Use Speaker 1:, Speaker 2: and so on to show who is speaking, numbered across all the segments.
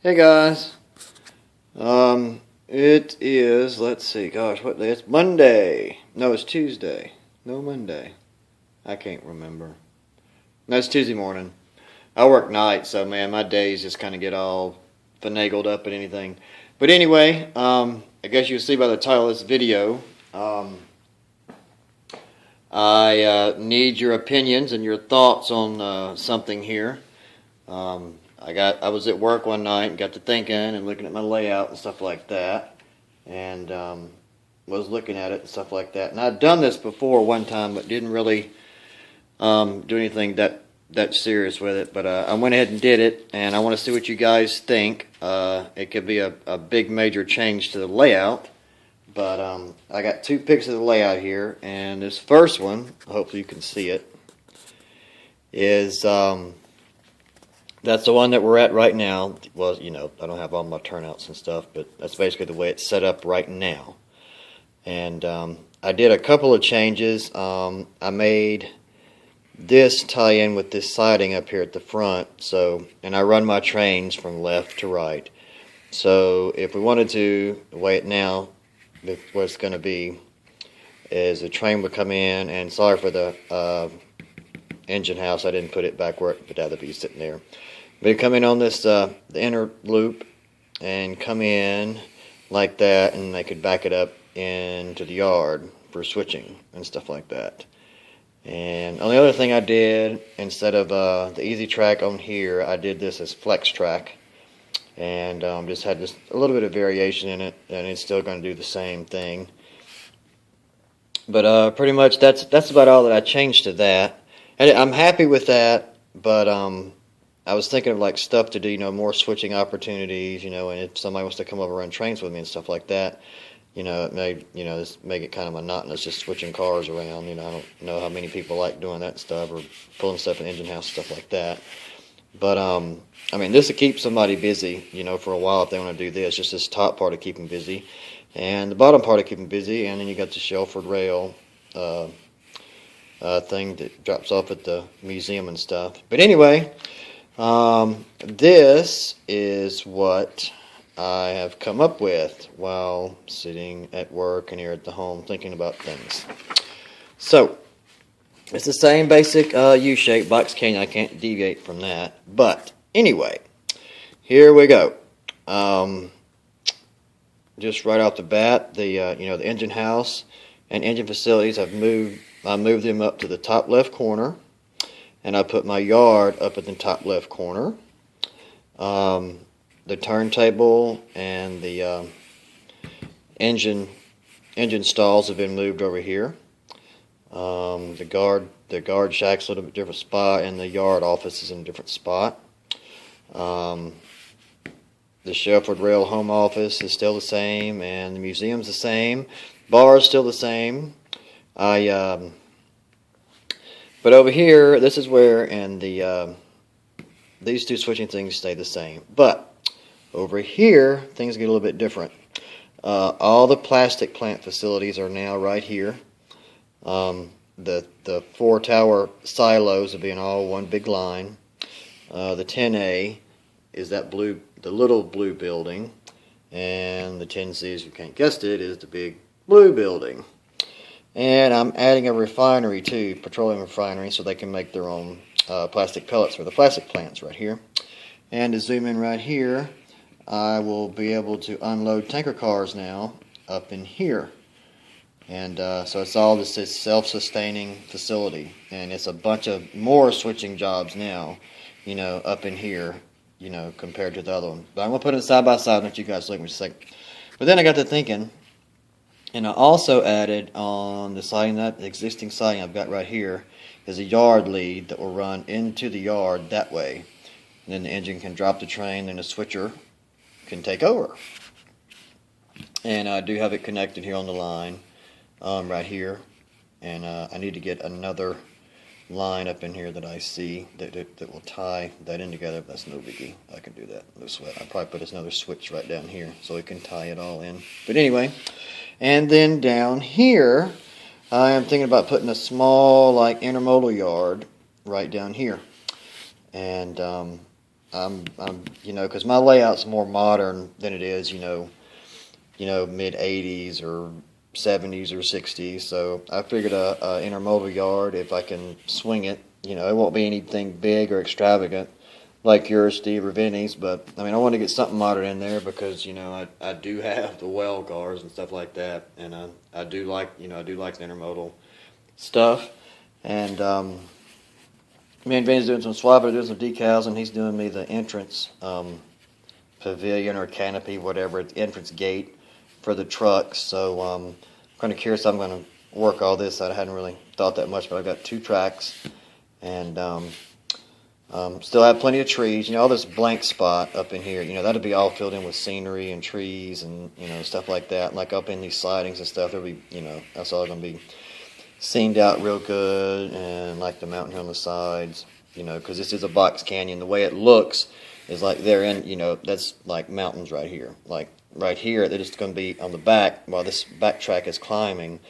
Speaker 1: Hey guys. It is, let's see, gosh, what day? It's Monday. No, it's Tuesday. No, Monday. I can't remember. No, it's Tuesday morning. I work nights, so man, my days just kind of get all finagled up and anything. But anyway, I guess you'll see by the title of this video, I need your opinions and your thoughts on something here. I was at work one night and got to thinking and looking at my layout and stuff like that, and was looking at it and stuff like that. And I'd done this before one time, but didn't really do anything that serious with it. But I went ahead and did it, and I want to see what you guys think. It could be a big major change to the layout, but I got two pics of the layout here, and this first one, hopefully you can see it, is that's the one that we're at right now. Well, you know, I don't have all my turnouts and stuff, but that's basically the way it's set up right now. And I did a couple of changes. I made this tie in with this siding up here at the front. So, and I run my trains from left to right. So if we wanted to, the way it now, what it's going to be is the train would come in, and sorry for the engine house, I didn't put it back where it would have to be sitting there. But come in on this the inner loop and come in like that, and they could back it up into the yard for switching and stuff like that. And on the other thing I did, instead of the easy track on here, I did this as flex track, and just had just a little bit of variation in it, and it's still going to do the same thing. But pretty much that's about all that I changed to that. And I'm happy with that, but I was thinking of like stuff to do, you know, more switching opportunities, you know, and if somebody wants to come over and run trains with me and stuff like that, you know, it may, you know, just make it kind of monotonous just switching cars around. You know, I don't know how many people like doing that stuff or pulling stuff in the engine house, stuff like that. But I mean, this will keep somebody busy, you know, for a while if they want to do this. Just this top part to keep them busy, and the bottom part to keep them busy, and then you got the Shelford rail thing that drops off at the museum and stuff. But anyway, this is what I have come up with while sitting at work and here at the home thinking about things. So, it's the same basic U-shaped box canyon. I can't deviate from that. But anyway, here we go. Just right off the bat, the you know, the engine house and engine facilities, I moved them up to the top left corner, and I put my yard up at the top left corner. The turntable and the engine stalls have been moved over here. The guard shack's a little bit different spot, and the yard office is in a different spot. The Shelford Rail home office is still the same, and the museum's the same. Bar is still the same. But over here, this is where, and these two switching things stay the same. But over here, things get a little bit different. All the plastic plant facilities are now right here. The 4 tower silos are being all one big line. The 10A is that blue, the little blue building, and the 10C, if you can't guess it, is the big blue building. And I'm adding a refinery too, petroleum refinery, so they can make their own plastic pellets for the plastic plants right here. And to zoom in right here, I will be able to unload tanker cars now up in here. And so it's all this self-sustaining facility, and it's a bunch of more switching jobs now, you know, up in here, you know, compared to the other one. But I'm going to put it side by side and let you guys look at me just a second. But then I got to thinking, and I also added on the siding, that existing siding I've got right here, is a yard lead that will run into the yard that way. And then the engine can drop the train, and the switcher can take over. And I do have it connected here on the line, right here. And I need to get another line up in here that I see that will tie that in together. But that's no biggie. I can do that. No sweat. I'll probably put another switch right down here so we can tie it all in. But anyway, and then down here, I am thinking about putting a small, like, intermodal yard right down here. And you know, because my layout's more modern than it is, mid 80s or 70s or 60s. So I figured a intermodal yard, if I can swing it, it won't be anything big or extravagant like yours, Steve, or Vinny's. But I mean, I want to get something modern in there because I do have the well cars and stuff like that, and I do like the intermodal stuff. And me and Vinny's doing some swapping, doing some decals, and he's doing me the entrance pavilion or canopy, whatever, entrance gate for the trucks. So I'm kind of curious how I'm going to work all this out. I hadn't really thought that much, but I've got 2 tracks, and still have plenty of trees. All this blank spot up in here, that'll be all filled in with scenery and trees and, stuff like that. Like up in these sidings and stuff, there'll be, that's all going to be scened out real good, and like the mountain here on the sides, because this is a box canyon. The way it looks is like they're in, that's like mountains right here. Like right here, they're just going to be on the back, while this back track is climbing,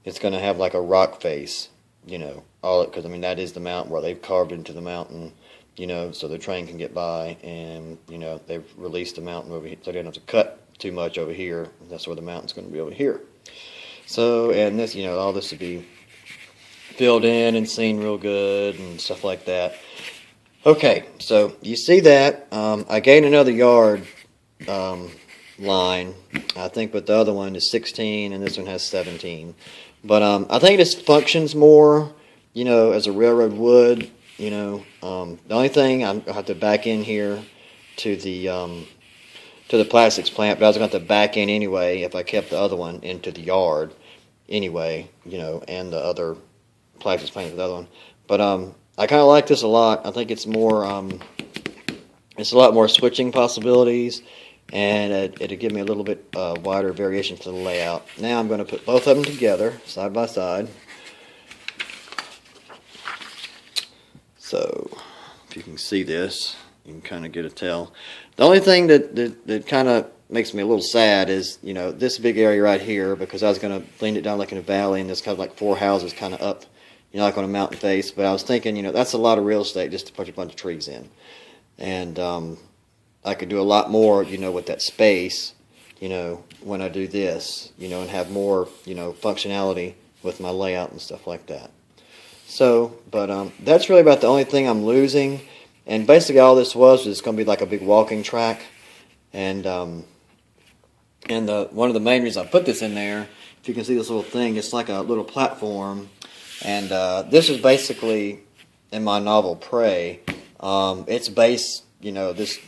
Speaker 1: it's going to have like a rock face, because I mean, that is the mountain where they've carved into the mountain, so the train can get by, and, they've released the mountain over here, so they don't have to cut too much over here. That's where the mountain's going to be over here. So, and this, all this would be filled in and seen real good and stuff like that. Okay, so you see that. I gained another yard line, I think, but the other one is 16 and this one has 17. But I think this functions more, as a railroad would. The only thing, I have to back in here to the plastics plant, but I was going to have to back in anyway if I kept the other one into the yard anyway, and the other plastics plant for the other one. But I kind of like this a lot. I think it's more, it's a lot more switching possibilities, and it'll give me a little bit wider variation to the layout. Now I'm going to put both of them together, side by side. So, if you can see this, you can kind of get a tell. The only thing that kind of makes me a little sad is, this big area right here, because I was going to clean it down like in a valley, and there's kind of like 4 houses kind of up, like on a mountain face. But I was thinking, that's a lot of real estate just to put a bunch of trees in. And I could do a lot more, with that space, when I do this, and have more, functionality with my layout and stuff like that. So, but that's really about the only thing I'm losing. And basically all this was going to be like a big walking track. And one of the main reasons I put this in there, if you can see this little thing, it's like a little platform. And this is basically in my novel Prey. It's based, this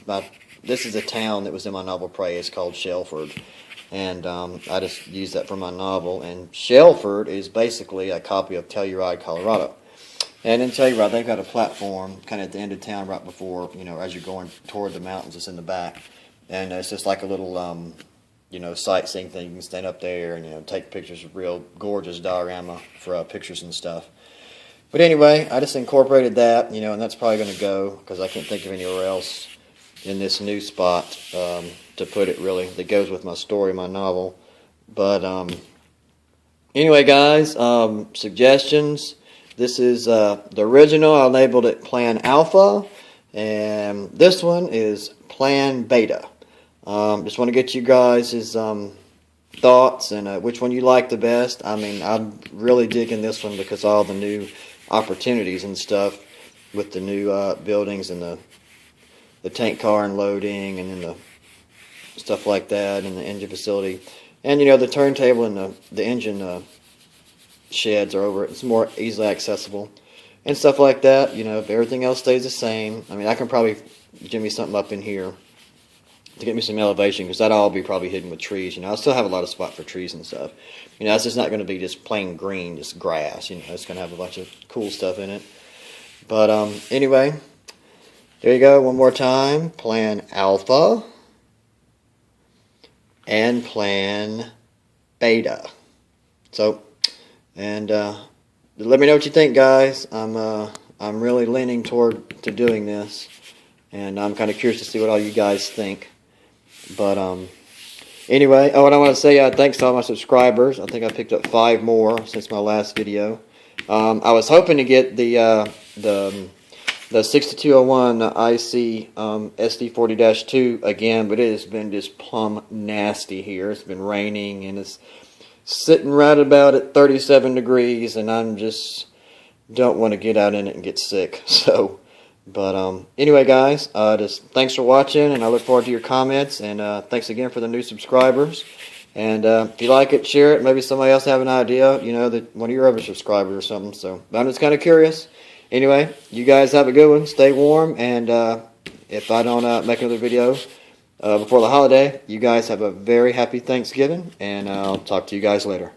Speaker 1: is a town that was in my novel Prey. It's called Shelford. And I just used that for my novel. And Shelford is basically a copy of Telluride, Colorado. And in Telluride, they've got a platform kind of at the end of town right before, as you're going toward the mountains, it's in the back. And it's just like a little, sightseeing thing. You can stand up there and, take pictures of real gorgeous diorama for pictures and stuff. But anyway, I just incorporated that, and that's probably going to go because I can't think of anywhere else in this new spot to put it, really, that goes with my story, my novel. But anyway, guys, suggestions. This is the original. I labeled it Plan Alpha, and this one is Plan Beta. Just want to get you guys' thoughts and which one you like the best. I mean, I'm really digging this one because all the new opportunities and stuff with the new buildings and the tank car and loading and then the stuff like that and the engine facility. And, the turntable and the engine sheds are over it. It's more easily accessible and stuff like that. If everything else stays the same, I mean, I can probably jimmy something up in here to get me some elevation, because that'll all be probably hidden with trees. I still have a lot of spot for trees and stuff. It's just not going to be just plain green, just grass. It's going to have a bunch of cool stuff in it. But anyway, there you go. One more time. Plan Alpha and Plan Beta. So, and let me know what you think, guys. I'm really leaning toward to doing this, and I'm kind of curious to see what all you guys think. But anyway, and I want to say thanks to all my subscribers. I think I picked up 5 more since my last video. I was hoping to get the the 6201 IC SD40-2 again, but it has been just plumb nasty here. It's been raining and it's sitting right about at 37 degrees, and I'm just don't want to get out in it and get sick. So, but anyway, guys, just thanks for watching, and I look forward to your comments, and thanks again for the new subscribers. And if you like it, share it. Maybe somebody else have an idea, you know, that one of your other subscribers or something. So I'm just kind of curious. Anyway, you guys have a good one. Stay warm, and if I don't make another video before the holiday, you guys have a very happy Thanksgiving, and I'll talk to you guys later.